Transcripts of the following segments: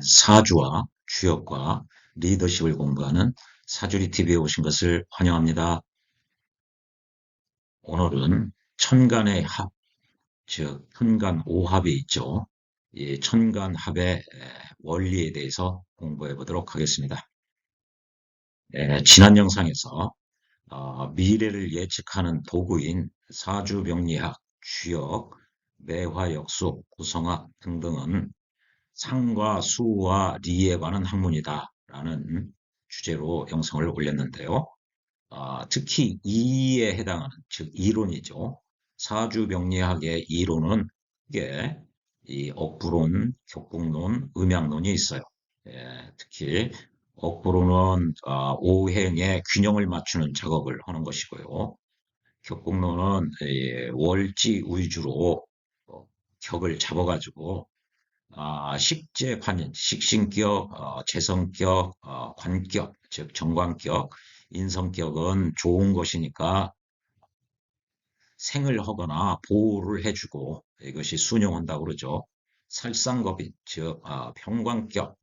사주와 주역과 리더십을 공부하는 사주리 TV에 오신 것을 환영합니다. 오늘은 천간의 합, 즉 천간오합이 있죠. 이 천간합의 원리에 대해서 공부해 보도록 하겠습니다. 지난 영상에서 미래를 예측하는 도구인 사주명리학, 주역, 매화역수, 구성학 등등은 상과 수와 리에 관한 학문이다라는 주제로 영상을 올렸는데요. 특히 이에 해당하는, 즉 이론이죠. 사주명리학의 이론은 이게 이 억부론, 격국론, 음양론이 있어요. 특히 억부론은 오행의 균형을 맞추는 작업을 하는 것이고요. 격국론은 월지 위주로 격을 잡아가지고 식재반인, 식신격, 재성격, 관격, 즉 정관격, 인성격은 좋은 것이니까 생을 하거나 보호를 해주고 이것이 순용한다고 그러죠. 살상겁인, 즉 평관격,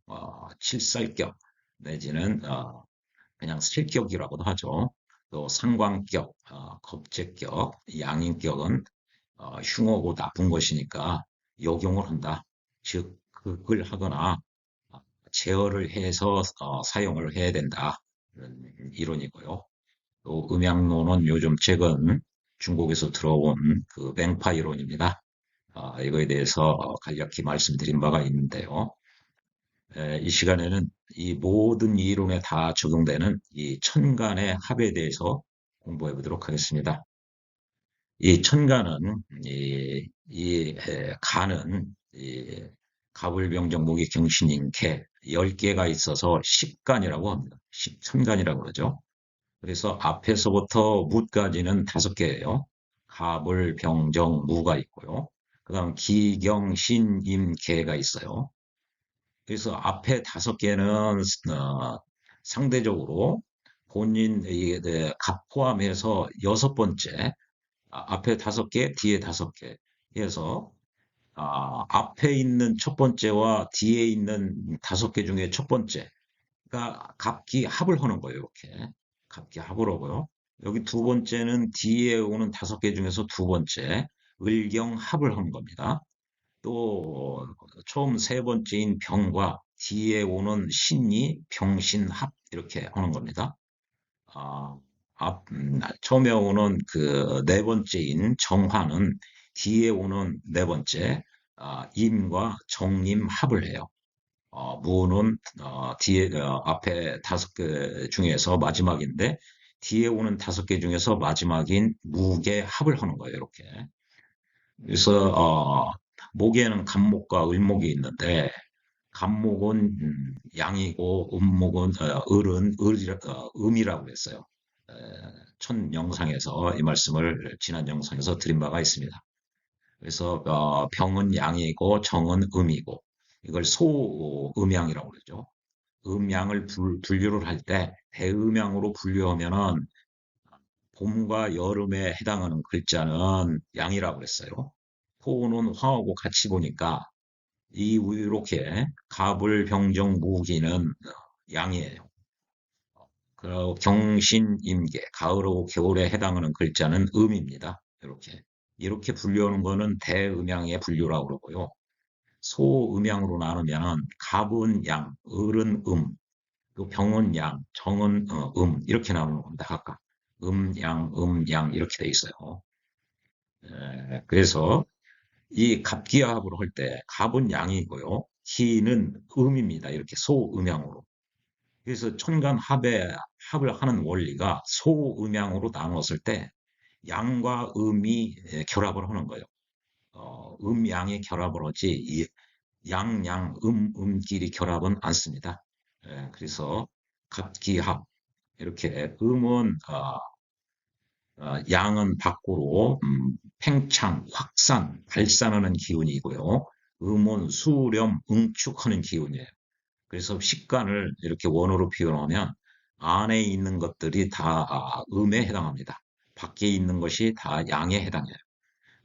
칠살격 내지는 그냥 실격이라고도 하죠. 또 상관격, 겁재격, 양인격은 흉하고 나쁜 것이니까 역용을 한다. 즉 극을 하거나 제어를 해서 사용을 해야 된다. 이런 이론이고요. 또 음양론은 요즘 최근 중국에서 들어온 그 맹파 이론입니다. 이거에 대해서 간략히 말씀드린 바가 있는데요. 이 시간에는 이 모든 이론에 다 적용되는 이 천간의 합에 대해서 공부해 보도록 하겠습니다. 이 천간은 간은 갑을병정목이 경신인 개 10개가 있어서 십간이라고 합니다. 십천간이라고 그러죠. 그래서 앞에서부터 무까지는 5개예요. 갑을, 병정, 무가 있고요. 그 다음 기경, 신, 임, 개가 있어요. 그래서 앞에 5개는 상대적으로 본인 갑 포함해서 6번째, 앞에 5개, 뒤에 5개 해서 앞에 있는 첫 번째와 뒤에 있는 5개 중에 첫 번째가 갑기 합을 하는 거예요. 이렇게 갑기 합을 하고요. 여기 두 번째는 뒤에 오는 5개 중에서 두 번째 을경 합을 하는 겁니다. 또 처음 세 번째인 병과 뒤에 오는 신이 병신합 이렇게 하는 겁니다. 아, 처음에 오는 그 네 번째인 정화는 뒤에 오는 네 번째 임과 정임 합을 해요. 무는 뒤에 앞에 5개 중에서 마지막인데 뒤에 오는 5개 중에서 마지막인 무게 합을 하는 거예요. 이렇게. 그래서 목에는 간목과 을목이 있는데 간목은 양이고 음목은 을은 음이라고 했어요. 첫 영상에서 이 말씀을 지난 영상에서 드린 바가 있습니다. 그래서 병은 양이고 정은 음이고 이걸 소음양이라고 그러죠. 음양을 분류를 할 때 대음양으로 분류하면은 봄과 여름에 해당하는 글자는 양이라고 그랬어요. 토는 화하고 같이 보니까 이렇게 갑을 병정 무기는 양이에요. 그리고 경신 임계 가을하고 겨울에 해당하는 글자는 음입니다. 이렇게 분류하는 거는 대음양의 분류라고 그러고요. 소음양으로 나누면 갑은 양, 을은 또 병은 양, 정은 이렇게 나누는 겁니다. 각각 양 이렇게 돼 있어요. 그래서 이 갑기합으로 할 때 갑은 양이고요. 기는 음입니다. 이렇게 소음양으로. 그래서 천간 합을 하는 원리가 소음양으로 나눴을 때 양과 음이 결합을 하는 거예요. 양이 결합을 하지 음끼리 결합은 않습니다. 그래서 갑기합 이렇게 음은 양은 밖으로 팽창, 확산, 발산하는 기운이고요. 음은 수렴, 응축하는 기운이에요. 그래서 식간을 이렇게 원어로 표현하면 안에 있는 것들이 다 음에 해당합니다. 밖에 있는 것이 다 양에 해당해요.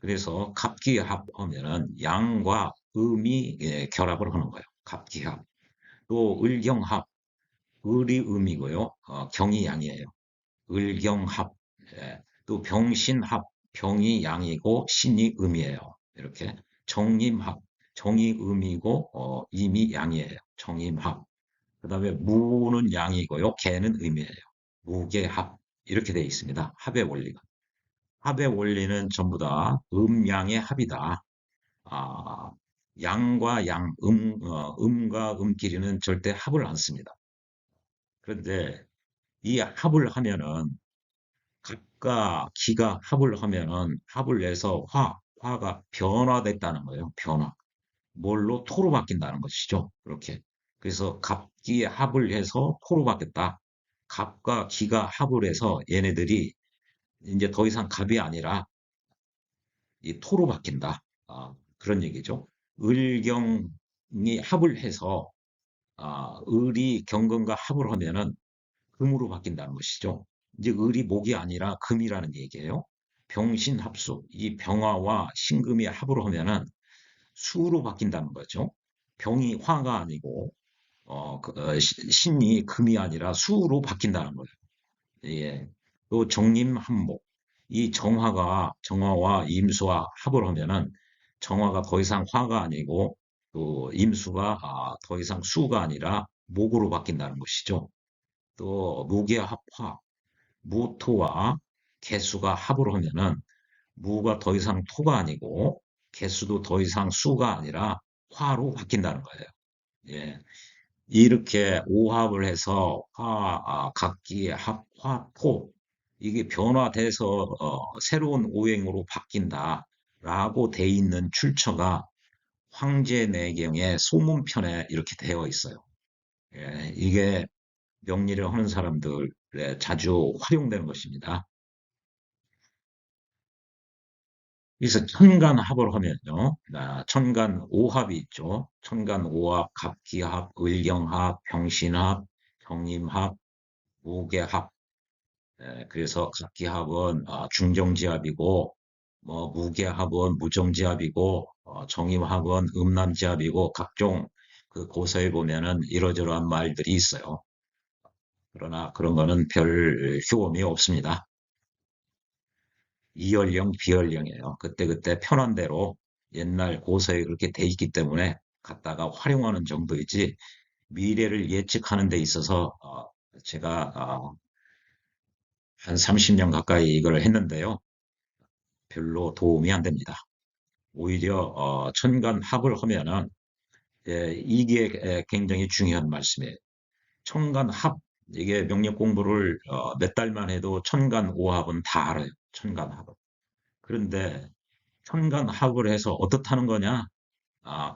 그래서 갑기합하면은 양과 음이 결합을 하는 거예요. 갑기합. 또 을경합, 을이 음이고요. 경이 양이에요. 을경합. 예. 또 병신합, 병이 양이고 신이 음이에요. 이렇게 정임합, 정이 음이고 임이 양이에요. 정임합. 그다음에 무는 양이고요. 개는 음이에요. 무개합. 이렇게 되어 있습니다. 합의 원리가. 합의 원리는 전부 다 음양의 합이다. 아, 양과 양, 음과 음끼리는 절대 합을 안 씁니다. 그런데 이 합을 하면은 갑과 기가 합을 하면은 합을 내서 화가 변화됐다는 거예요. 변화. 뭘로? 토로 바뀐다는 것이죠. 그렇게. 그래서 갑기의 합을 해서 토로 바뀌었다. 갑과 기가 합을 해서 얘네들이 이제 더 이상 갑이 아니라 이 토로 바뀐다. 그런 얘기죠. 을경이 합을 해서 을이 경금과 합을 하면은 금으로 바뀐다는 것이죠. 이제 을이 목이 아니라 금이라는 얘기예요. 병신합수, 이 병화와 신금이 합으로 하면은 수로 바뀐다는 거죠. 병이 화가 아니고 신이 금이 아니라 수로 바뀐다는 거예요. 예. 또 정림합목, 이 정화와 임수와 합을 하면은 정화가 더 이상 화가 아니고 또 임수가 더 이상 수가 아니라 목으로 바뀐다는 것이죠. 또 무게합화, 무토와 개수가 합을 하면은 무가 더 이상 토가 아니고 개수도 더 이상 수가 아니라 화로 바뀐다는 거예요. 예. 이렇게 오합을 해서 각기 합, 화, 토 이게 변화돼서 새로운 오행으로 바뀐다라고 돼 있는 출처가 황제내경의 소문편에 이렇게 되어 있어요. 예, 이게 명리를 하는 사람들에 자주 활용되는 것입니다. 그래서 천간합을 하면요, 천간오합이 있죠. 천간오합, 갑기합, 을경합, 병신합, 경임합, 무게합. 그래서 갑기합은 중정지합이고, 뭐 무게합은 무정지합이고, 정임합은 음남지합이고, 각종 그 고서에 보면은 이러저러한 말들이 있어요. 그러나 그런 거는 별 효험이 없습니다. 이연령, 비연령이에요. 그때그때 편한 대로 옛날 고서에 그렇게 돼 있기 때문에 갖다가 활용하는 정도이지 미래를 예측하는 데 있어서 제가 한 30년 가까이 이걸 했는데요. 별로 도움이 안 됩니다. 오히려 천간합을 하면은 이게 굉장히 중요한 말씀이에요. 천간합 이게 명력 공부를 몇 달만 해도 천간오합은 다 알아요. 천간합은. 그런데 천간합을 해서 어떻다는 거냐?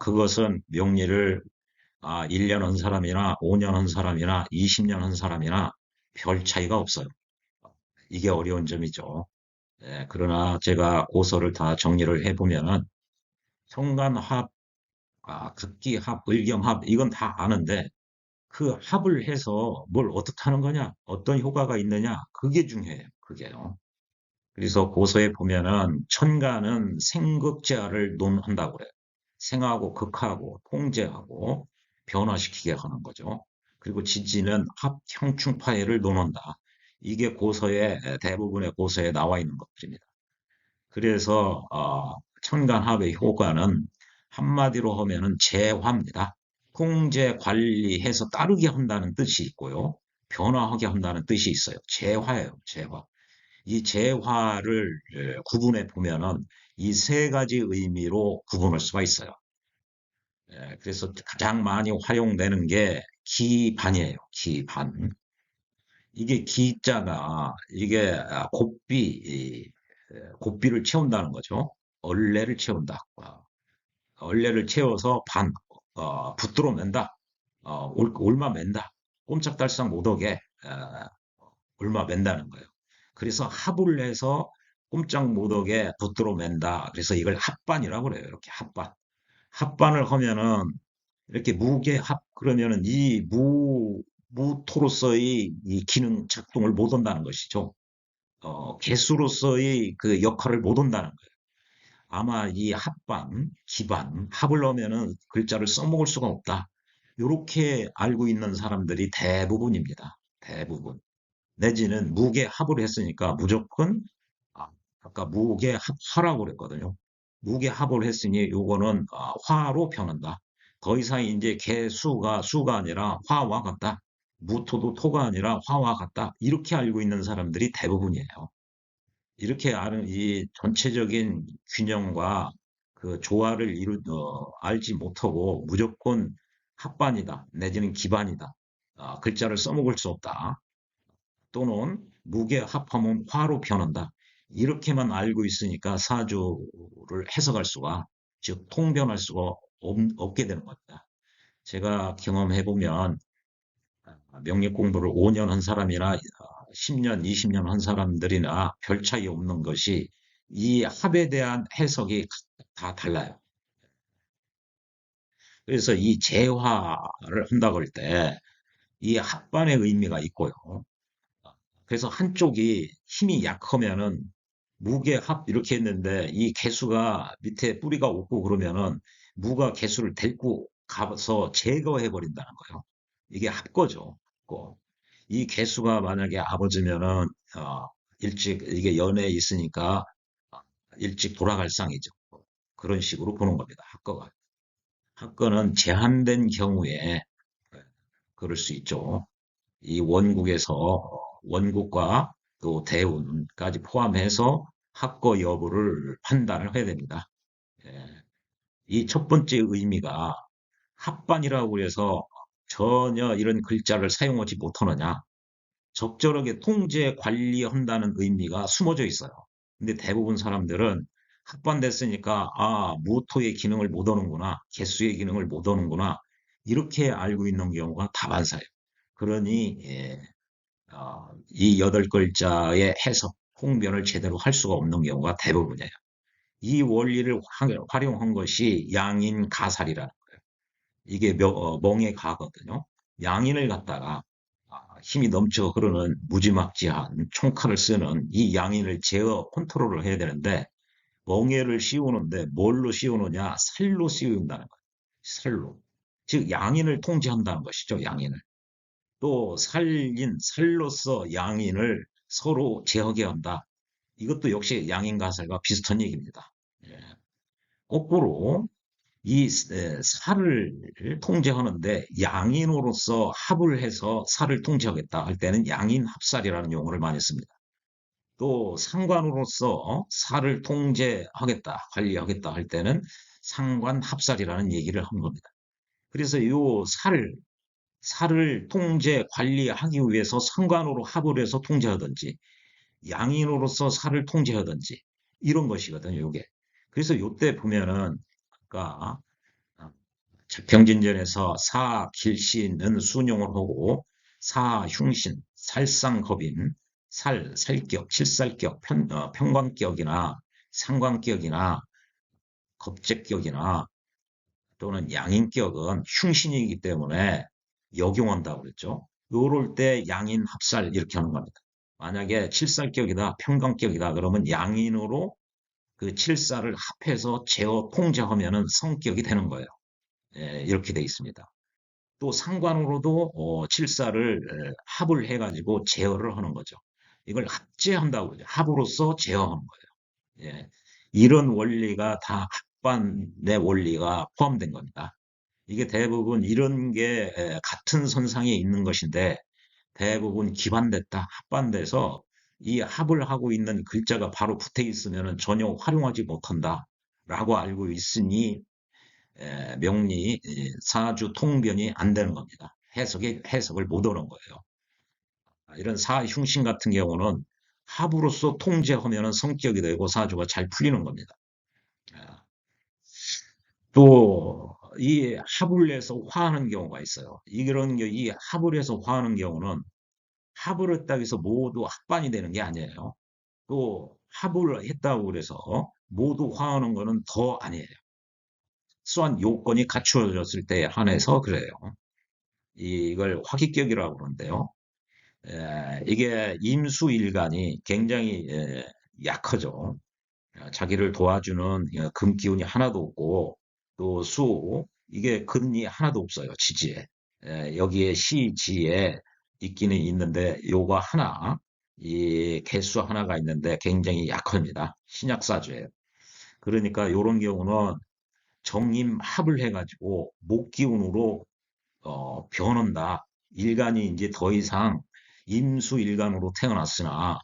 그것은 명리를 1년 한 사람이나 5년 한 사람이나 20년 한 사람이나 별 차이가 없어요. 이게 어려운 점이죠. 그러나 제가 고서를 다 정리를 해보면은 천간합, 극기합, 을경합 이건 다 아는데 그 합을 해서 뭘 어떻다는 거냐? 어떤 효과가 있느냐? 그게 중요해요. 그게요. 그래서 고서에 보면은 천간은 생극제화를 논한다고 그래요. 생하고 극하고 통제하고 변화시키게 하는 거죠. 그리고 지지는 합형충파해를 논한다. 이게 고서에 대부분의 고서에 나와 있는 것들입니다. 그래서 천간합의 효과는 한마디로 하면은 재화입니다. 통제 관리해서 따르게 한다는 뜻이 있고요. 변화하게 한다는 뜻이 있어요. 재화예요. 재화. 이 재화를 구분해 보면은 이 세 가지 의미로 구분할 수가 있어요. 그래서 가장 많이 활용되는 게 기반이에요. 기반. 이게 기자가 이게 고삐를 채운다는 거죠. 얼레를 채운다. 얼레를 채워서 붙들어 맨다. 올마 맨다. 꼼짝달싹 못하게 올마 맨다는 거예요. 그래서 합을 해서 꼼짝 못하게 붙들어 맨다. 그래서 이걸 합반이라고 그래요. 이렇게 합반. 합반을 하면은 이렇게 무게합 그러면은 이 무토로서의 이 기능 작동을 못 한다는 것이죠. 개수로서의 그 역할을 못 한다는 거예요. 아마 이 합반, 기반, 합을 넣으면은 글자를 써먹을 수가 없다. 요렇게 알고 있는 사람들이 대부분입니다. 대부분. 내지는 무게 합을 했으니까 무조건 아, 아까 무게 화라고 그랬거든요. 무게 합을 했으니 요거는 화로 변한다. 더 이상 이제 개수가 수가 아니라 화와 같다. 무토도 토가 아니라 화와 같다. 이렇게 알고 있는 사람들이 대부분이에요. 이렇게 아는 이 전체적인 균형과 그 조화를 알지 못하고 무조건 합반이다. 내지는 기반이다. 글자를 써먹을 수 없다. 또는 무게 합하면 화로 변한다. 이렇게만 알고 있으니까 사주를 해석할 수가, 즉 통변할 수가 없게 되는 겁니다. 제가 경험해 보면 명리 공부를 5년 한 사람이나 10년, 20년 한 사람들이나 별 차이 없는 것이 이 합에 대한 해석이 다 달라요. 그래서 이 재화를 한다고 할 때 이 합반의 의미가 있고요. 그래서 한쪽이 힘이 약하면은 무게합 이렇게 했는데 이 개수가 밑에 뿌리가 없고 그러면은 무가 개수를 데리고 가서 제거해 버린다는 거예요. 이게 합거죠. 합거. 이 개수가 만약에 아버지면은 어, 일찍 이게 연애에 있으니까 어, 일찍 돌아갈 상이죠. 그런 식으로 보는 겁니다. 합거가. 합거는 제한된 경우에 그럴 수 있죠. 이 원국에서 원국과 또 대운까지 포함해서 합거 여부를 판단을 해야 됩니다. 예. 이 첫 번째 의미가 합반이라고 해서 전혀 이런 글자를 사용하지 못하느냐. 적절하게 통제 관리한다는 의미가 숨어져 있어요. 근데 대부분 사람들은 합반됐으니까 무토의 기능을 못 하는구나, 개수의 기능을 못 하는구나 이렇게 알고 있는 경우가 다반사예요. 그러니 이 8글자의 해석, 홍변을 제대로 할 수가 없는 경우가 대부분이에요. 이 원리를 활용한 것이 양인 가살이라는 거예요. 이게 멍의 가거든요. 양인을 갖다가 힘이 넘쳐 흐르는 무지막지한 총칼을 쓰는 이 양인을 제어 컨트롤을 해야 되는데 멍에를 씌우는데 뭘로 씌우느냐? 살로 씌운다는 거예요. 살로. 즉 양인을 통제한다는 것이죠. 양인을. 또 살로서 양인을 서로 제어하게 한다. 이것도 역시 양인가살과 비슷한 얘기입니다. 예. 거꾸로 이 살을 통제하는데 양인으로서 합을 해서 살을 통제하겠다 할 때는 양인합살이라는 용어를 많이 씁니다. 또 상관으로서 살을 통제하겠다, 관리하겠다 할 때는 상관합살이라는 얘기를 한 겁니다. 그래서 이 살을 통제 관리하기 위해서 상관으로 합을 해서 통제하든지 양인으로서 살을 통제하든지 이런 것이거든요, 이게. 그래서 이때 보면은 아까 병진전에서 사길신은 순용을 하고 사흉신, 살상겁인, 살격, 칠살격, 평광격이나 상광격이나 겁재격이나 또는 양인격은 흉신이기 때문에 역용한다고 그랬죠. 요럴 때 양인 합살 이렇게 하는 겁니다. 만약에 칠살격이다, 평강격이다 그러면 양인으로 그 칠살을 합해서 제어 통제하면은 성격이 되는 거예요. 예, 이렇게 돼 있습니다. 또 상관으로도 칠살을 합을 해가지고 제어를 하는 거죠. 이걸 합제한다고 그러죠. 합으로서 제어하는 거예요. 예, 이런 원리가 다 합반의 원리가 포함된 겁니다. 이게 대부분 이런 게 같은 선상에 있는 것인데 대부분 기반됐다, 합반돼서 이 합을 하고 있는 글자가 바로 붙어 있으면 전혀 활용하지 못한다라고 알고 있으니 명리 사주 통변이 안 되는 겁니다. 해석을 못 하는 거예요. 이런 사흉신 같은 경우는 합으로서 통제하면 성격이 되고 사주가 잘 풀리는 겁니다. 아, 또, 이 합을 해서 화하는 경우가 있어요. 이 합을 해서 화하는 경우는 합을 했다고 해서 모두 합반이 되는 게 아니에요. 또 합을 했다고 그래서 모두 화하는 거는 더 아니에요. 수한 요건이 갖추어졌을 때에 한해서 그래요. 이걸 화기격이라고 그러는데요. 이게 임수일간이 굉장히 약하죠. 자기를 도와주는 금기운이 하나도 없고 또 수, 이게 근이 하나도 없어요. 지지에. 여기에 시지에 있기는 있는데 요거 하나, 이 개수 하나가 있는데 굉장히 약합니다. 신약사주예요. 그러니까 요런 경우는 정임합을 해가지고 목기운으로 변한다. 일간이 이제 더 이상 임수일간으로 태어났으나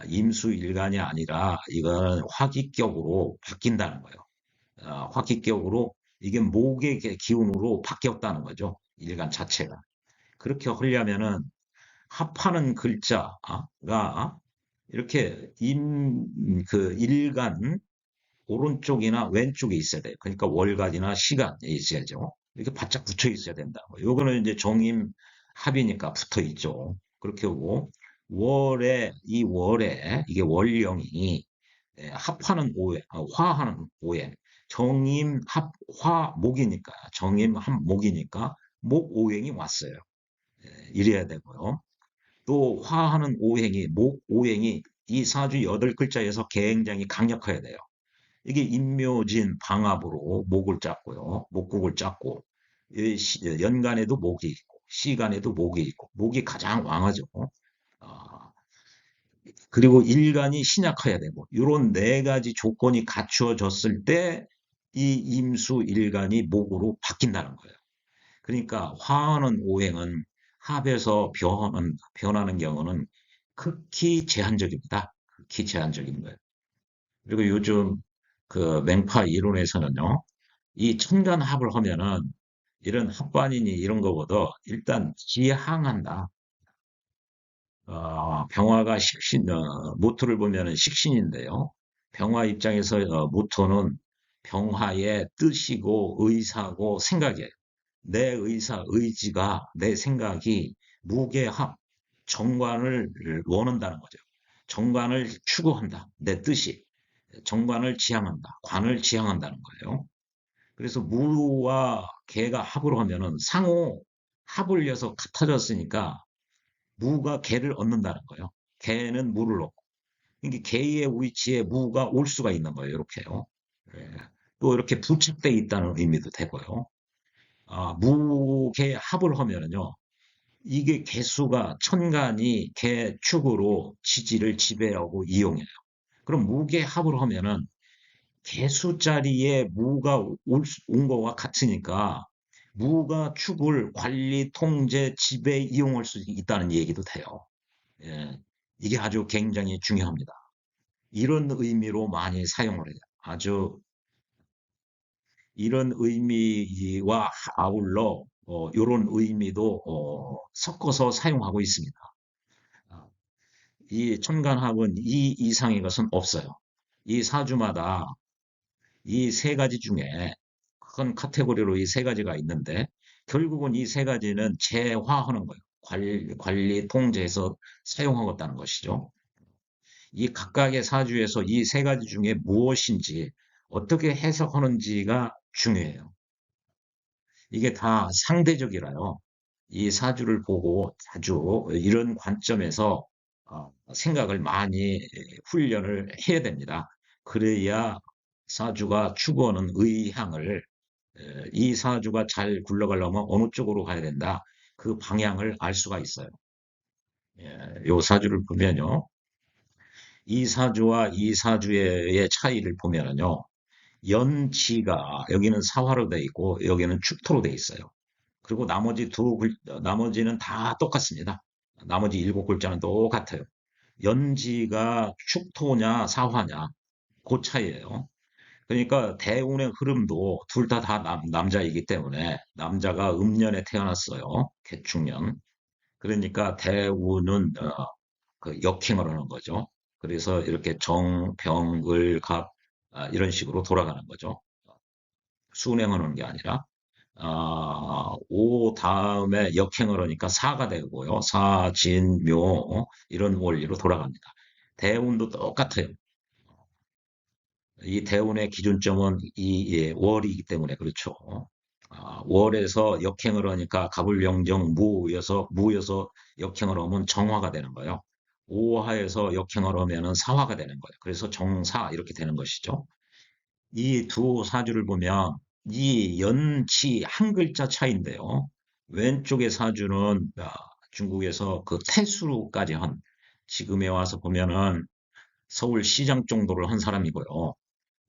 임수일간이 아니라 이거는 화기격으로 바뀐다는 거예요. 화기격으로 이게 목의 기운으로 바뀌었다는 거죠. 일간 자체가. 그렇게 하려면은 합하는 글자가 이렇게 그 일간 오른쪽이나 왼쪽에 있어야 돼요. 그러니까 월간이나 시간에 있어야죠. 이렇게 바짝 붙어 있어야 된다. 요거는 이제 정임 합이니까 붙어 있죠. 그렇게 하고 이 월에 이게 월령이 합하는 오행, 화하는 오행, 정임 합 화목이니까 정임 합목이니까 목 오행이 왔어요. 이래야 되고요. 또 화하는 오행이 목 오행이 이 사주 8글자에서 굉장히 강력해야 돼요. 이게 임묘진 방합으로 목을 짰고요. 목국을 짰고 연간에도 목이 있고 시간에도 목이 있고 목이 가장 왕하죠. 아, 그리고 일간이 신약해야 되고 이런 네 가지 조건이 갖추어졌을 때 이 임수 일간이 목으로 바뀐다는 거예요. 그러니까 화하는 오행은 합에서 변하는 경우는 극히 제한적입니다. 극히 제한적인 거예요. 그리고 요즘 그 맹파 이론에서는요, 이 천간합을 하면은 이런 합반이니 이런 거보다 일단 지향한다. 병화가 모토를 보면은 식신인데요. 병화 입장에서 모토는 병화의 뜻이고 의사고 생각이에요. 내 의지가, 내 생각이 무게합, 정관을 원한다는 거죠. 정관을 추구한다. 내 뜻이. 정관을 지향한다. 관을 지향한다는 거예요. 그래서 무와 개가 합을 하면은 상호 합을 이어서 같아졌으니까 무가 개를 얻는다는 거예요. 개는 무를 얻고. 이게 개의 위치에 무가 올 수가 있는 거예요. 이렇게요. 예. 또 이렇게 부착돼 있다는 의미도 되고요. 무개 합을 하면은요. 이게 개수가 천간이 개축으로 지지를 지배하고 이용해요. 그럼 무개 합을 하면은 개수 자리에 무가 온 거와 같으니까 무가 축을 관리, 통제, 지배, 이용할 수 있다는 얘기도 돼요. 예, 이게 아주 굉장히 중요합니다. 이런 의미로 많이 사용을 해요. 아주 이런 의미와 아울러 이런 의미도 섞어서 사용하고 있습니다. 아, 이 천간합은 이 이상의 것은 없어요. 이 사주마다 이 세 가지 중에 큰 카테고리로 이 세 가지가 있는데 결국은 이 세 가지는 재화하는 거예요. 관리, 통제해서 사용하겠다는 것이죠. 이 각각의 사주에서 이 세 가지 중에 무엇인지 어떻게 해석하는지가 중요해요. 이게 다 상대적이라요. 이 사주를 보고 자주 이런 관점에서 생각을 많이 훈련을 해야 됩니다. 그래야 사주가 추구하는 의향을 이 사주가 잘 굴러가려면 어느 쪽으로 가야 된다. 그 방향을 알 수가 있어요. 요 사주를 보면요. 이 사주와 이 사주의 차이를 보면은요. 연지가 여기는 사화로 돼 있고 여기는 축토로 돼 있어요. 그리고 나머지는 다 똑같습니다. 나머지 7글자는 똑같아요. 연지가 축토냐 사화냐 그 차이예요. 그러니까 대운의 흐름도 둘 다 남자이기 때문에 남자가 음년에 태어났어요. 개축년. 그러니까 대운은 그 역행을 하는 거죠. 그래서 이렇게 정, 병, 을, 갑 이런 식으로 돌아가는 거죠. 순행하는 게 아니라 오 다음에 역행을 하니까 사가 되고요. 사, 진, 묘 이런 원리로 돌아갑니다. 대운도 똑같아요. 이 대운의 기준점은 이 월이기 때문에 그렇죠. 월에서 역행을 하니까 갑을병정 무여서 역행을 하면 정화가 되는 거예요. 오화에서 역행을 하면은 사화가 되는 거예요. 그래서 정사 이렇게 되는 것이죠. 이 두 사주를 보면 이 연치 한 글자 차이인데요. 왼쪽의 사주는 중국에서 그 태수까지 한 지금에 와서 보면은 서울시장 정도를 한 사람이고요.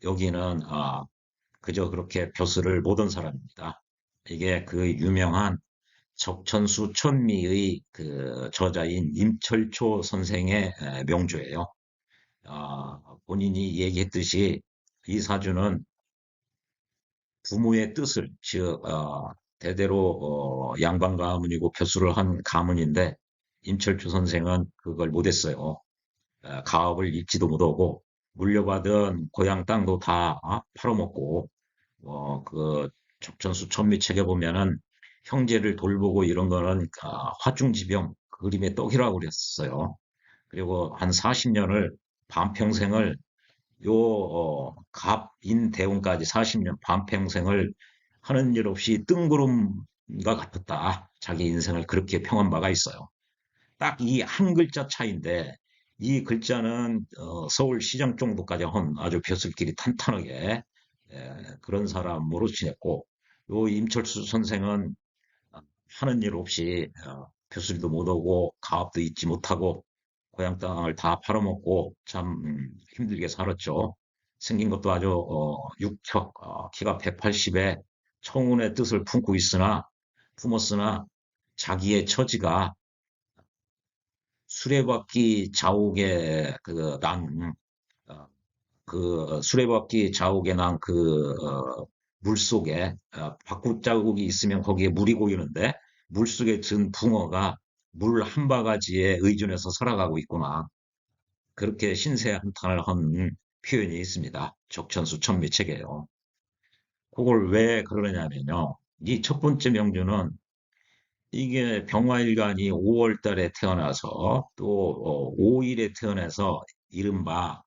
여기는 그저 그렇게 벼슬을 못한 사람입니다. 이게 그 유명한 적천수 천미의 그 저자인 임철초 선생의 명조예요. 본인이 얘기했듯이 이 사주는 부모의 뜻을, 즉, 대대로 양반 가문이고 벼슬을 한 가문인데 임철초 선생은 그걸 못했어요. 가업을 잊지도 못하고 물려받은 고향 땅도 다 팔아먹고 그 적천수 천미책에 보면은 형제를 돌보고 이런 거는 화중지병 그 그림의 떡이라고 그랬어요. 그리고 한 40년을 반평생을 갑인 대운까지 40년 반평생을 하는 일 없이 뜬구름과 같았다. 자기 인생을 그렇게 평한 바가 있어요. 딱 이 한 글자 차이인데 이 글자는 서울시장 정도까지 한 아주 벼슬길이 탄탄하게 그런 사람으로 지냈고 요 임철수 선생은 하는 일 없이 벼슬도 못 오고 가업도 잊지 못하고 고향 땅을 다 팔아먹고 참 힘들게 살았죠. 생긴 것도 아주 육척, 키가 180에 청운의 뜻을 품었으나 자기의 처지가 수레바퀴 자욱에 어, 수레바퀴 자욱에 물속에 바퀴 자국이 있으면 거기에 물이 고이는데 물속에 든 붕어가 물 한 바가지에 의존해서 살아가고 있구나. 그렇게 신세한탄을 한 표현이 있습니다. 적천수 천미책에요. 그걸 왜 그러냐면요. 이 첫 번째 명주는 이게 병화일간이 5월 달에 태어나서 또 5일에 태어나서 이른바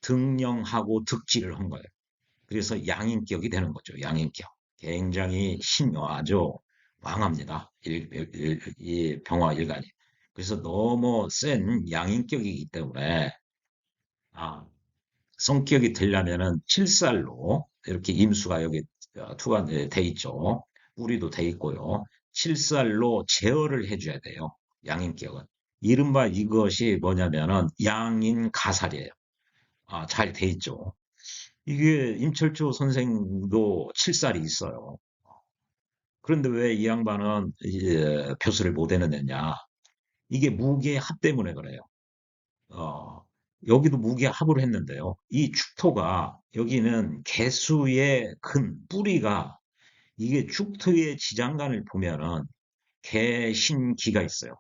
등령하고 득지를 한 거예요. 그래서 양인격이 되는 거죠. 양인격. 굉장히 아주 왕합니다. 이 병화일간이. 그래서 너무 센 양인격이기 때문에 아, 성격이 되려면은 칠살로 이렇게 임수가 여기 투과돼 있죠. 뿌리도 돼 있고요. 칠살로 제어를 해줘야 돼요. 양인격은. 이른바 이것이 뭐냐면은 양인가살이에요. 잘 돼 있죠. 이게 임철조 선생도 칠살이 있어요. 그런데 왜 이 양반은 벼슬을 못 해냈느냐? 이게 무게의 합 때문에 그래요. 어, 여기도 무게합을 했는데요. 이 축토가 여기는 개수의 뿌리가 이게 축토의 지장간을 보면은 개신기가 있어요.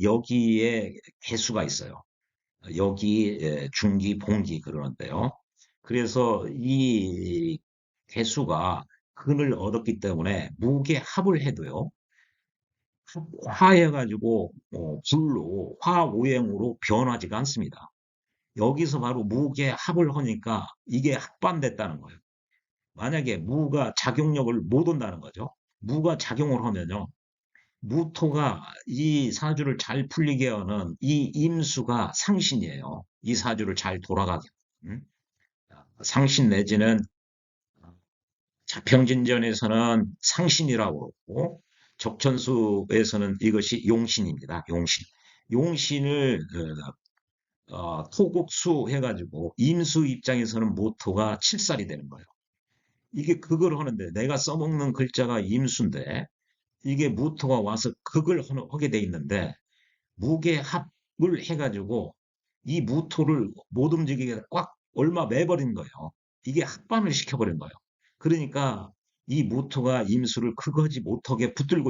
여기에 개수가 있어요. 여기 중기, 봉기 그러는데요. 그래서 이 개수가 근을 얻었기 때문에 무게합을 해도요. 화해가지고 불로 화오행으로 변하지가 않습니다. 여기서 바로 무게 합을 하니까 이게 합반됐다는 거예요. 만약에 무가 작용력을 못 온다는 거죠. 무가 작용을 하면요. 무토가 이 사주를 잘 풀리게 하는 이 임수가 상신이에요. 이 사주를 잘 돌아가게. 음? 상신 내지는 자평진전에서는 상신이라고 그러고 적천수에서는 이것이 용신입니다. 용신. 용신을 토국수 해가지고 임수 입장에서는 모토가 칠살이 되는 거예요. 이게 그걸 하는데 내가 써먹는 글자가 임수인데 이게 무토가 와서 그걸 하게 돼 있는데 무게합을 해가지고 이 무토를 못 움직이게 꽉 얼마 매버린 거예요. 이게 합반을 시켜버린 거예요. 그러니까 이 무토가 임수를 그거지 못하게 붙들어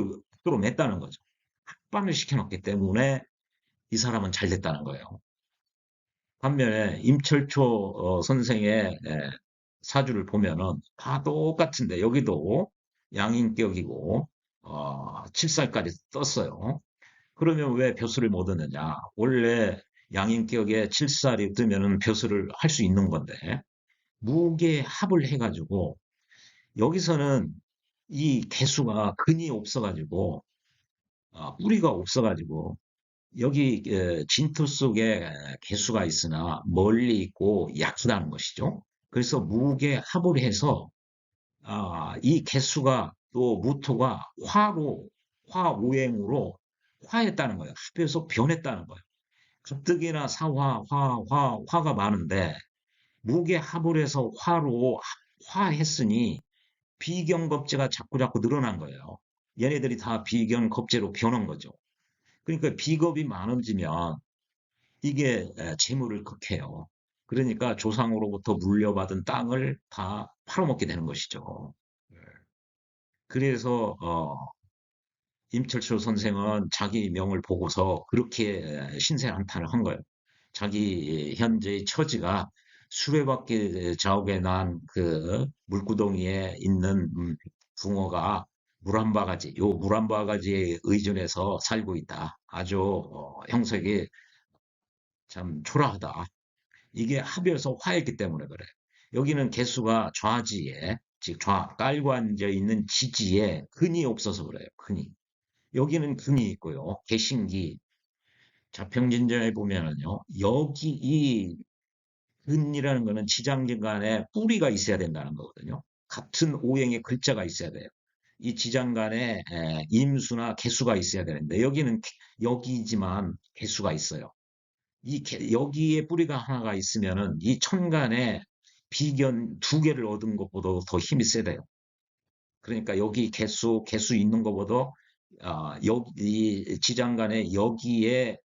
맸다는 거죠. 합반을 시켜놨기 때문에 이 사람은 잘 됐다는 거예요. 반면에 임철초 선생의 사주를 보면은 다 똑같은데 여기도 양인격이고 칠살까지 떴어요. 그러면 왜 벼슬을 못 얻느냐? 원래 양인격에 칠살이 뜨면은 벼슬을 할 수 있는 건데 무게 합을 해가지고 여기서는 이 개수가 근이 없어가지고 뿌리가 없어가지고 여기 진토 속에 개수가 있으나 멀리 있고 약하다는 것이죠. 그래서 무게 합을 해서 이 개수가 또 무토가 화오행으로 화했다는 거예요. 합해서 변했다는 거예요. 가뜩이나 화가 많은데 무게 합을 해서 화했으니 비견겁제가 자꾸자꾸 늘어난 거예요. 얘네들이 다 비견겁제로 변한 거죠. 그러니까 비겁이 많아지면 이게 재물을 극해요. 그러니까 조상으로부터 물려받은 땅을 다 팔아먹게 되는 것이죠. 그래서 임철철 선생은 자기 명을 보고서 그렇게 신세한탄을 한 거예요. 자기 현재의 처지가 수레바퀴 자욱에 난 그 물구덩이에 있는 붕어가 물 한 바가지, 요 물 한 바가지에 의존해서 살고 있다. 아주 형색이 참 초라하다. 이게 합해서 화했기 때문에 그래. 여기는 개수가 좌지에, 즉 깔고 앉아 있는 지지에 근이 없어서 그래요. 근이. 여기는 근이 있고요. 개신기. 자평진전에 보면은요. 여기 이 근이라는 거는 지장간에 뿌리가 있어야 된다는 거거든요. 같은 오행의 글자가 있어야 돼요. 이 지장간에 임수나 개수가 있어야 되는데 여기는 여기지만 개수가 있어요. 여기에 뿌리가 하나가 있으면은 이 천간에 비견 두 개를 얻은 것보다 더 힘이 세대요. 그러니까 여기 개수 있는 것보다 여기 이 지장간에 여기에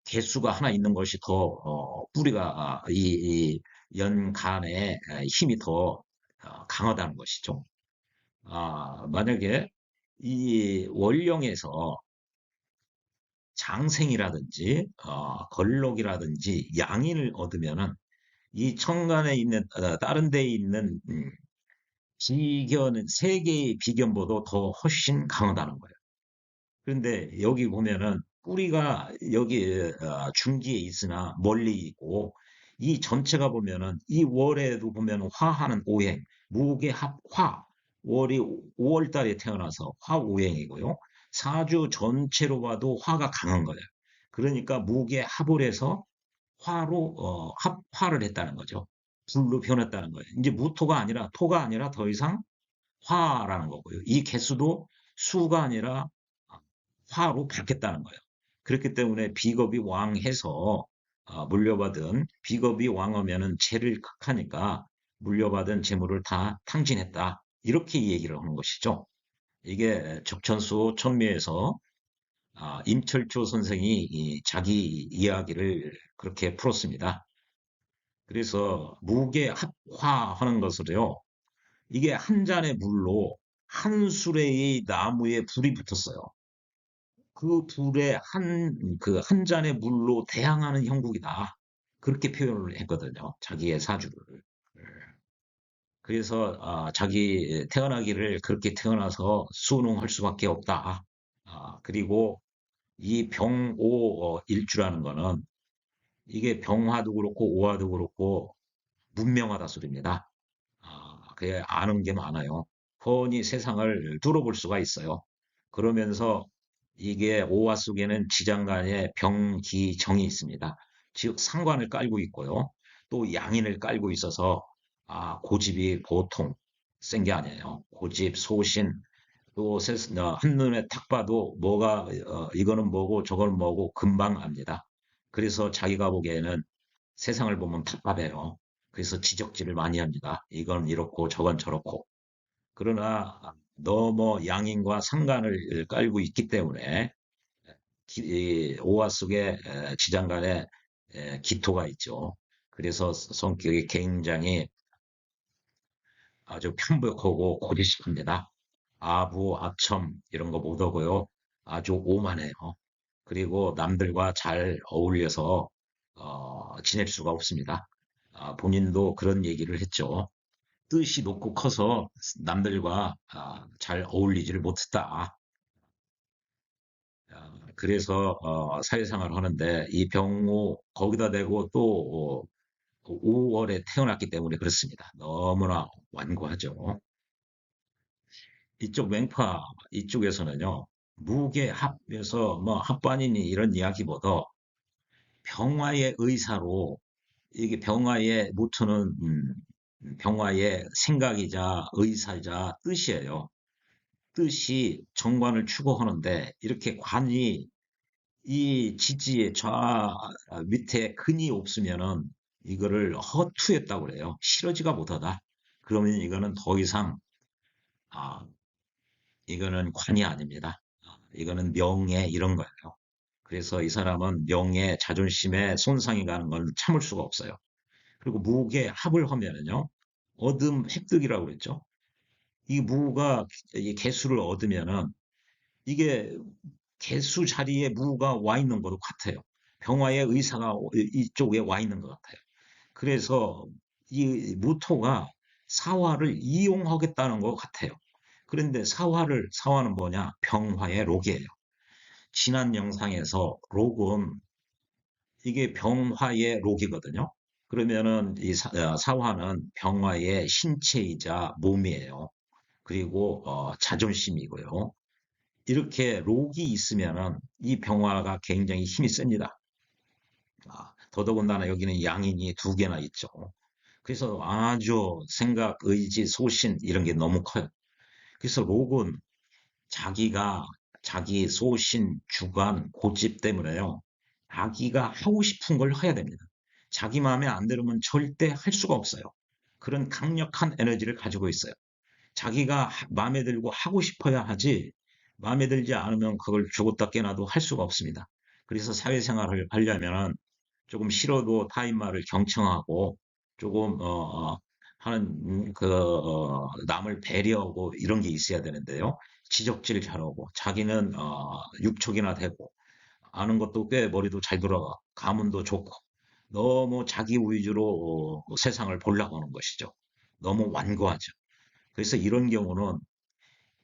개수가 하나 있는 것이 더 뿌리가 이 연간에 힘이 더 강하다는 것이죠. 만약에 이 원령에서 장생이라든지 걸록이라든지 양인을 얻으면은 이 천간에 있는 다른 데에 있는 비견은 세 개의 비견보다 더 훨씬 강하다는 거예요. 그런데 여기 보면은 뿌리가 여기 중기에 있으나 멀리 있고 이 전체가 보면은 이 월에도 보면 화하는 오행, 무게 합화, 월이 5월 달에 태어나서 화오행이고요. 사주 전체로 봐도 화가 강한 거예요. 그러니까 무게 합을 해서 화로 합화를 했다는 거죠. 불로 변했다는 거예요. 이제 무토가 아니라 토가 아니라 더 이상 화라는 거고요. 이 개수도 수가 아니라 화로 바뀌었다는 거예요. 그렇기 때문에 비겁이 왕해서 물려받은 비겁이 왕하면은 재를 극하니까 물려받은 재물을 다 탕진했다. 이렇게 얘기를 하는 것이죠. 이게 적천수 천미에서 임철조 선생이 자기 이야기를 그렇게 풀었습니다. 그래서 무게 합화하는 것을요. 이게 한 잔의 물로 한 수레의 나무에 불이 붙었어요. 그 불에 한 잔의 물로 대항하는 형국이다. 그렇게 표현을 했거든요. 자기의 사주를. 그래서 자기 태어나기를 그렇게 태어나서 순응할 수밖에 없다. 그리고 이 병오 일주라는 거는 이게 병화도 그렇고 오화도 그렇고 문명하다 소리입니다. 그게 아는 게 많아요. 훤히 세상을 뚫어볼 수가 있어요. 그러면서 이게 오화 속에는 지장간에 병기정이 있습니다. 즉 상관을 깔고 있고요. 또 양인을 깔고 있어서 고집이 보통 센 게 아니에요. 고집, 소신, 또 한눈에 탁 봐도 뭐가 이거는 뭐고 저거는 뭐고 금방 압니다. 그래서 자기가 보기에는 세상을 보면 답답해요. 그래서 지적질을 많이 합니다. 이건 이렇고 저건 저렇고. 그러나 너무 양인과 상관을 깔고 있기 때문에 오화 속에 지장간에 기토가 있죠. 그래서 성격이 굉장히 아주 편벽하고 고지식합니다. 아부, 아첨 이런 거 못하고요. 아주 오만해요. 그리고 남들과 잘 어울려서 지낼 수가 없습니다. 본인도 그런 얘기를 했죠. 뜻이 높고 커서 남들과 잘 어울리지를 못했다. 그래서 사회생활을 하는데 이 병우 거기다 대고 또 5월에 태어났기 때문에 그렇습니다. 너무나 완고하죠. 이쪽 맹파 이쪽에서는요. 무게합에서 뭐 합반이니 이런 이야기보다 병화의 의사로 이게 병화의 모토는 병화의 생각이자 의사이자 뜻이에요. 뜻이 정관을 추구하는데 이렇게 관이 이 지지의 밑에 근이 없으면은 이거를 허투했다고 그래요. 실어지가 못하다. 그러면 이거는 더 이상 아, 이거는 관이 아닙니다. 이거는 명예 이런 거예요. 그래서 이 사람은 명예, 자존심에 손상이 가는 건 참을 수가 없어요. 그리고 무게 합을 하면은요. 얻음 획득이라고 그랬죠. 이 무가 이 개수를 얻으면은 이게 개수 자리에 무가 와 있는 것도 같아요. 병화의 의사가 이쪽에 와 있는 것 같아요. 그래서 이 무토가 사화를 이용하겠다는 것 같아요. 그런데 사화는 뭐냐? 병화의 록이에요. 지난 영상에서 록은 이게 병화의 록이거든요. 그러면은 이 사화는 병화의 신체이자 몸이에요. 그리고 자존심이고요. 이렇게 록이 있으면은 이 병화가 굉장히 힘이 셉니다. 더더군다나 여기는 양인이 두 개나 있죠. 그래서 아주 생각, 의지, 소신 이런 게 너무 커요. 그래서 록은 자기가 자기 소신, 주관, 고집 때문에요. 자기가 하고 싶은 걸 해야 됩니다. 자기 마음에 안 들으면 절대 할 수가 없어요. 그런 강력한 에너지를 가지고 있어요. 자기가 마음에 들고 하고 싶어야 하지 마음에 들지 않으면 그걸 죽었다 깨나도 할 수가 없습니다. 그래서 사회생활을 하려면 조금 싫어도 타인 말을 경청하고 조금 하는 남을 배려하고 이런 게 있어야 되는데요. 지적질 잘하고 자기는 육척이나 되고 아는 것도 꽤 머리도 잘 돌아가 가문도 좋고 너무 자기 위주로 세상을 보려고 하는 것이죠. 너무 완고하죠. 그래서 이런 경우는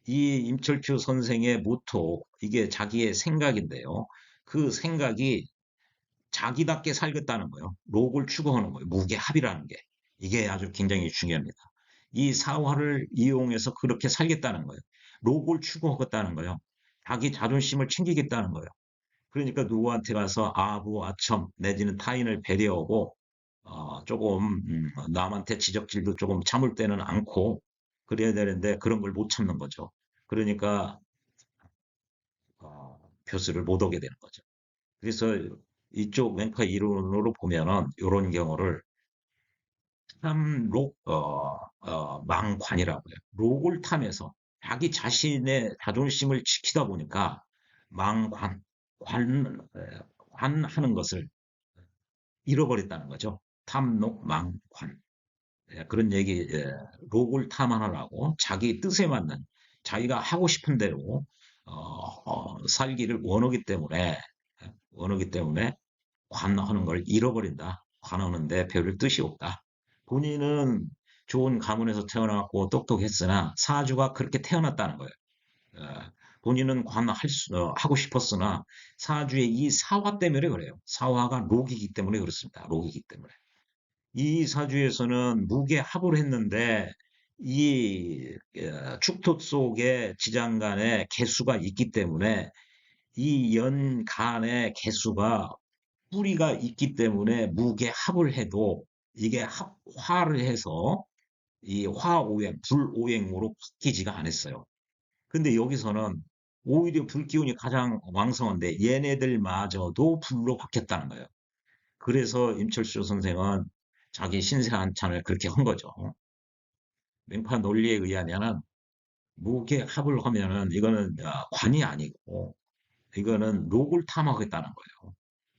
이 임철주 선생의 모토 이게 자기의 생각인데요. 그 생각이 자기답게 살겠다는 거예요. 록을 추구하는 거예요. 무게합이라는 게. 이게 아주 굉장히 중요합니다. 이 사화를 이용해서 그렇게 살겠다는 거예요. 록을 추구하겠다는 거예요. 자기 자존심을 챙기겠다는 거예요. 그러니까 누구한테 가서 아부, 아첨 내지는 타인을 배려하고 조금 남한테 지적질도 조금 참을 때는 않고 그래야 되는데 그런 걸 못 참는 거죠. 그러니까 교수를 못 오게 되는 거죠. 그래서 이쪽 왼파 이론으로 보면은 이런 경우를 탐록 망관이라고 해요. 록을 탐해서 자기 자신의 자존심을 지키다 보니까 망관 관하는 것을 잃어버렸다는 거죠. 탐록 망관 그런 얘기 록을 탐하느라고 자기 뜻에 맞는 자기가 하고 싶은 대로 살기를 원하기 때문에 관하는 걸 잃어버린다. 관하는데 별 뜻이 없다. 본인은 좋은 가문에서 태어났고 똑똑했으나 사주가 그렇게 태어났다는 거예요. 어, 본인은 하고 싶었으나 사주의 이 사화 때문에 그래요. 사화가 록이기 때문에 그렇습니다. 록이기 때문에. 이 사주에서는 무게합을 했는데 이 축토 속에 지장간에 개수가 있기 때문에 이 연간의 개수가 뿌리가 있기 때문에 무게합을 해도 이게 화를 해서 이 화오행, 불오행으로 바뀌지가 않았어요. 근데 여기서는 오히려 불기운이 가장 왕성한데 얘네들마저도 불로 바뀌었다는 거예요. 그래서 임철수 선생은 자기 신세 한탄을 그렇게 한 거죠. 맹파 논리에 의하면은 무게합을 하면은 이거는 관이 아니고 이거는 록을 탐하겠다는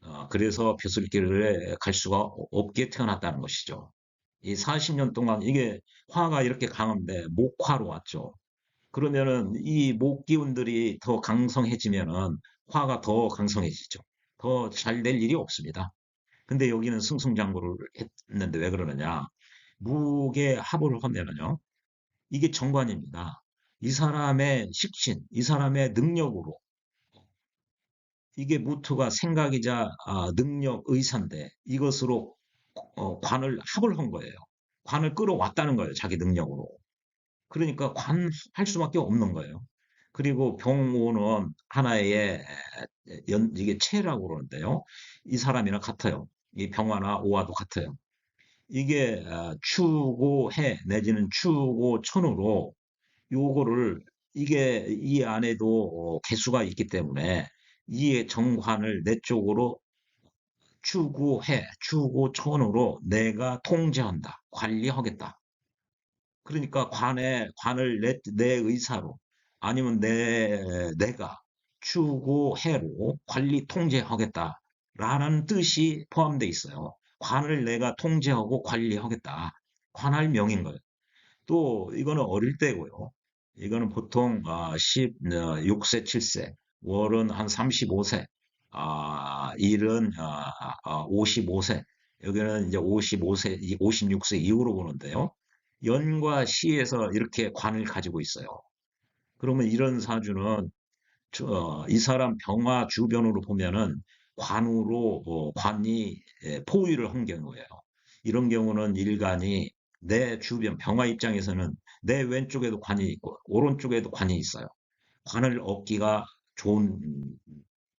거예요. 그래서 벼슬길에 갈 수가 없게 태어났다는 것이죠. 이 40년 동안 이게 화가 이렇게 강한데 목화로 왔죠. 그러면은 이 목 기운들이 더 강성해지면은 화가 더 강성해지죠. 더 잘 될 일이 없습니다. 근데 여기는 승승장구를 했는데 왜 그러느냐? 무게 합을 하면은요. 이게 정관입니다. 이 사람의 식신, 이 사람의 능력으로 이게 무토가 생각이자 능력, 의사인데 이것으로 관을 합을 한 거예요. 관을 끌어왔다는 거예요. 자기 능력으로. 그러니까 관할 수밖에 없는 거예요. 그리고 병오는 하나의 이게 체라고 그러는데요. 이 사람이랑 같아요. 이 병화나 오화도 같아요. 이게 추고해 내지는 추고천으로 요거를 이게 이 안에도 개수가 있기 때문에 이 정관을 내 쪽으로 추구천으로 내가 통제한다, 관리하겠다. 그러니까 관을 내 의사로 아니면 내가 추구해로 관리 통제하겠다라는 뜻이 포함되어 있어요. 관을 내가 통제하고 관리하겠다. 관할명인 거예요. 또 이거는 어릴 때고요. 이거는 보통 16세, 7세, 월은 한 35세, 일은 55세, 여기는 이제 55세, 56세 이후로 보는데요. 연과 시에서 이렇게 관을 가지고 있어요. 그러면 이런 사주는 이 사람 병화 주변으로 보면은 관으로 관이 포위를 한 경우예요. 이런 경우는 일간이 내 주변 병화 입장에서는 내 왼쪽에도 관이 있고 오른쪽에도 관이 있어요. 관을 얻기가 좋은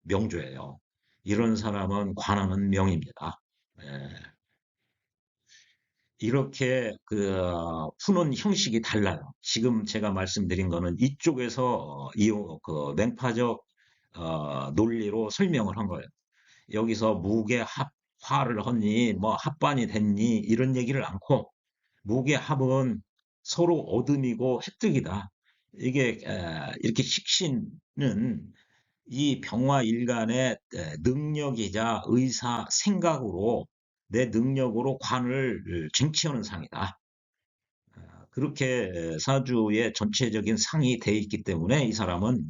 명조예요. 이런 사람은 관하는 명입니다. 예, 이렇게 푸는 형식이 달라요. 지금 제가 말씀드린 거는 이쪽에서 그 맹파적 논리로 설명을 한 거예요. 여기서 화를 하니 뭐 합반이 됐니 이런 얘기를 않고 무게합은 서로 얻음이고 획득이다. 이게 이렇게 식신은 이 병화 일간의 능력이자 의사 생각으로 내 능력으로 관을 쟁취하는 상이다. 그렇게 사주의 전체적인 상이 돼 있기 때문에 이 사람은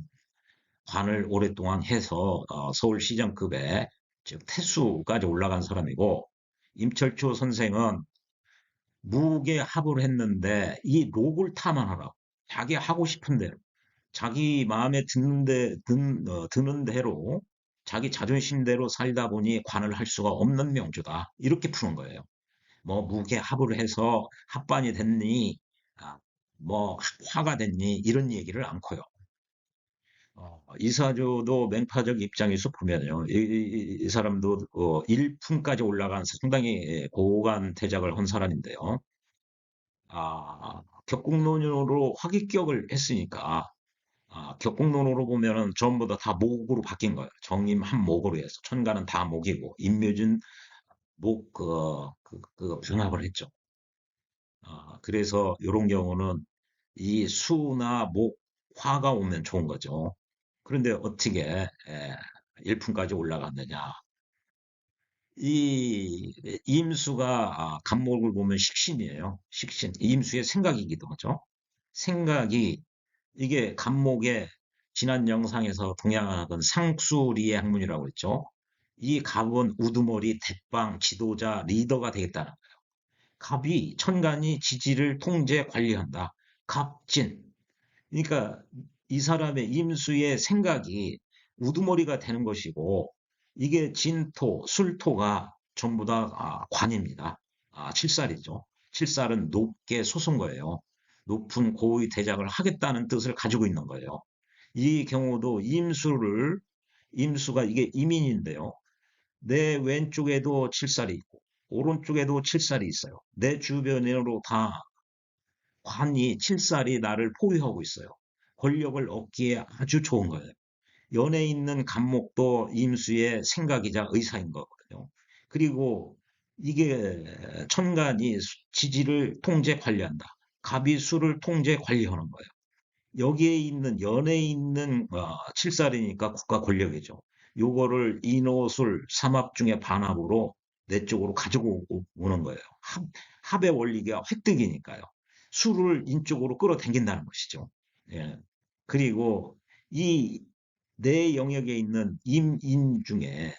관을 오랫동안 해서 서울시장급의 즉 태수까지 올라간 사람이고 임철초 선생은 무게합을 했는데 이 록을 탐안하라고 자기 하고 싶은 대로 자기 마음에 드는 대로 자기 자존심대로 살다 보니 관을 할 수가 없는 명주다 이렇게 푸는 거예요. 뭐 무게합을 해서 합반이 됐니 뭐 화가 됐니 이런 얘기를 않고요. 이사주도 맹파적 입장에서 보면요. 이 사람도 일품까지 올라간 상당히 고관 대작을 한 사람인데요. 격국론으로 화기격을 했으니까 격국론으로 보면은 전부 다 목으로 바뀐 거예요. 정임 한 목으로 해서 천간은 다 목이고 임묘진 목 병합을 했죠. 그래서 이런 경우는 이 수나 목 화가 오면 좋은 거죠. 그런데 어떻게 일품까지 올라갔느냐? 이 임수가 간목을 보면 식신이에요. 식신. 임수의 생각이기도 하죠. 생각이 이게 간목의 지난 영상에서 동양학은 상수리의 학문이라고 했죠. 이 갑은 우두머리, 대빵, 지도자, 리더가 되겠다는 거예요. 갑이 천간이 지지를 통제 관리한다. 갑진. 그러니까 이 사람의 임수의 생각이 우두머리가 되는 것이고 이게 진토, 술토가 전부 다 관입니다. 칠살이죠. 칠살은 높게 솟은 거예요. 높은 고위 대작을 하겠다는 뜻을 가지고 있는 거예요. 이 경우도 임수가 이게 임인인데요. 내 왼쪽에도 칠살이 있고 오른쪽에도 칠살이 있어요. 내 주변으로 다 관이 칠살이 나를 포위하고 있어요. 권력을 얻기에 아주 좋은 거예요. 연에 있는 간목도 임수의 생각이자 의사인 거거든요. 그리고 이게 천간이 지지를 통제 관리한다. 갑이 수를 통제 관리하는 거예요. 여기에 있는 연에 있는 칠살이니까 국가 권력이죠. 요거를 인호술 삼합 중에 반합으로 내 쪽으로 가지고 오는 거예요. 합의 원리가 획득이니까요. 수를 인쪽으로 끌어당긴다는 것이죠. 예. 그리고 이 내 영역에 있는 임인 중에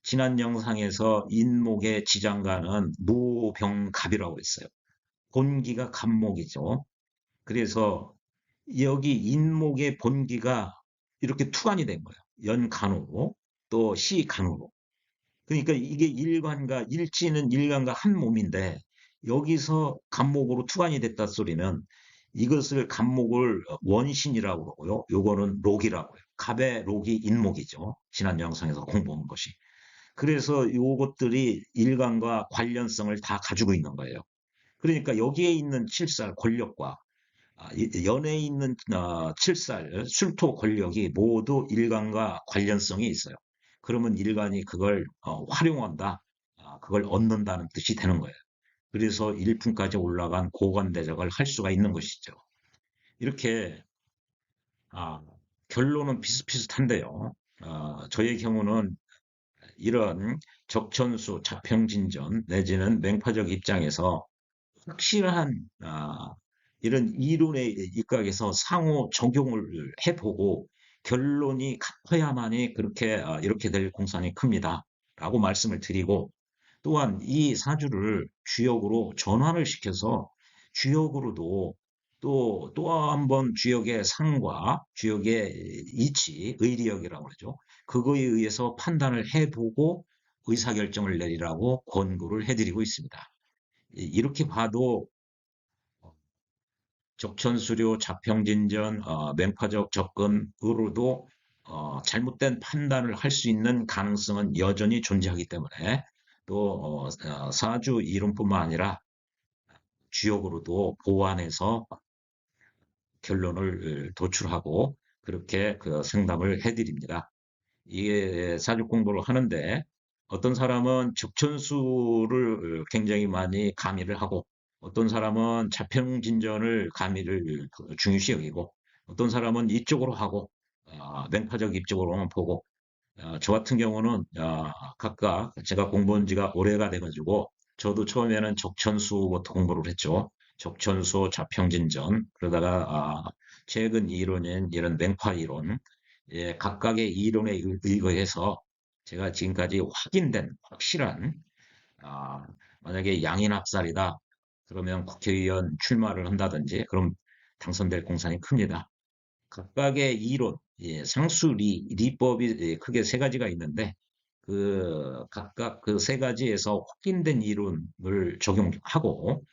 지난 영상에서 인목의 지장간은 무병갑이라고 했어요. 본기가 갑목이죠. 그래서 여기 인목의 본기가 이렇게 투관이 된 거예요. 연간으로 또 시간으로. 그러니까 이게 일지는 일간과 한 몸인데 여기서 간목으로 투관이 됐다 소리는 이것을 간목을 원신이라고 그러고요. 요거는 록이라고 해요. 갑의 록이 인목이죠. 지난 영상에서 공부한 것이. 그래서 요것들이 일간과 관련성을 다 가지고 있는 거예요. 그러니까 여기에 있는 칠살 권력과 연에 있는 칠살 술토 권력이 모두 일간과 관련성이 있어요. 그러면 일간이 그걸 활용한다, 그걸 얻는다는 뜻이 되는 거예요. 그래서 일품까지 올라간 고관대작을 할 수가 있는 것이죠. 이렇게 아, 결론은 비슷비슷한데요. 저의 경우는 이런 적천수, 자평진전 내지는 맹파적 입장에서 확실한 이런 이론에 입각해서 상호 적용을 해보고 결론이 같아야만이 그렇게 이렇게 될 공산이 큽니다. 라고 말씀을 드리고 또한 이 사주를 주역으로 전환을 시켜서 주역으로도 또 한 번 주역의 상과 주역의 이치, 의리역이라고 그러죠. 그거에 의해서 판단을 해보고 의사결정을 내리라고 권고를 해드리고 있습니다. 이렇게 봐도 적천수료, 자평진전, 맹파적 접근으로도 잘못된 판단을 할 수 있는 가능성은 여전히 존재하기 때문에 또 사주 이론뿐만 아니라 주역으로도 보완해서 결론을 도출하고 그렇게 그 상담을 해드립니다. 이게 사주 공부를 하는데 어떤 사람은 적천수를 굉장히 많이 가미를 하고 어떤 사람은 자평진전을 가미를 중요시 여기고 어떤 사람은 이쪽으로 하고 맹파적 입쪽으로만 보고 저 같은 경우는 각각 제가 공부한 지가 오래가 돼가지고 저도 처음에는 적천수부터 공부를 했죠. 적천수, 자평진전 그러다가 최근 이론인 이런 맹파 이론 예, 각각의 이론에 의거해서 제가 지금까지 확인된 확실한 아, 만약에 양인학살이다 그러면 국회의원 출마를 한다든지 그럼 당선될 공산이 큽니다. 각각의 이론, 예, 리법이 예, 크게 세 가지가 있는데 각각 그 세 가지에서 확인된 이론을 적용하고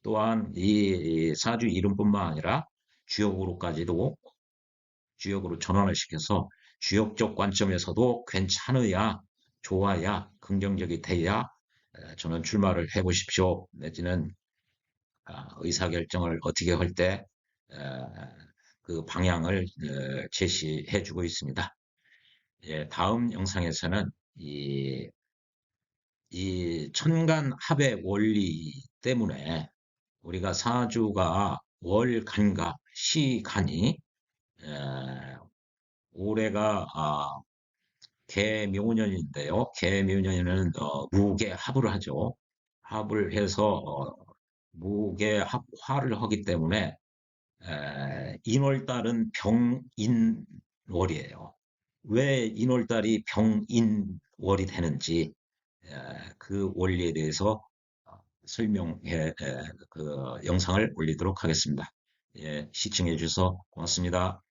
또한 이 사주 이론뿐만 아니라 주역으로까지도 주역으로 전환을 시켜서 주역적 관점에서도 괜찮으야, 좋아야, 긍정적이 돼야 저는 출마를 해보십시오. 내지는 의사결정을 어떻게 할 때 그 방향을 제시해주고 있습니다. 예, 다음 영상에서는 이 천간합의 원리 때문에 우리가 사주가 월간과 시간이 올해가 개묘년인데요. 개묘년에는 무게 합을 하죠. 합을 해서 무게 합화를 하기 때문에 인월달은 병인월이에요. 왜 인월달이 병인월이 되는지 그 원리에 대해서 설명해 그 영상을 올리도록 하겠습니다. 예, 시청해 주셔서 고맙습니다.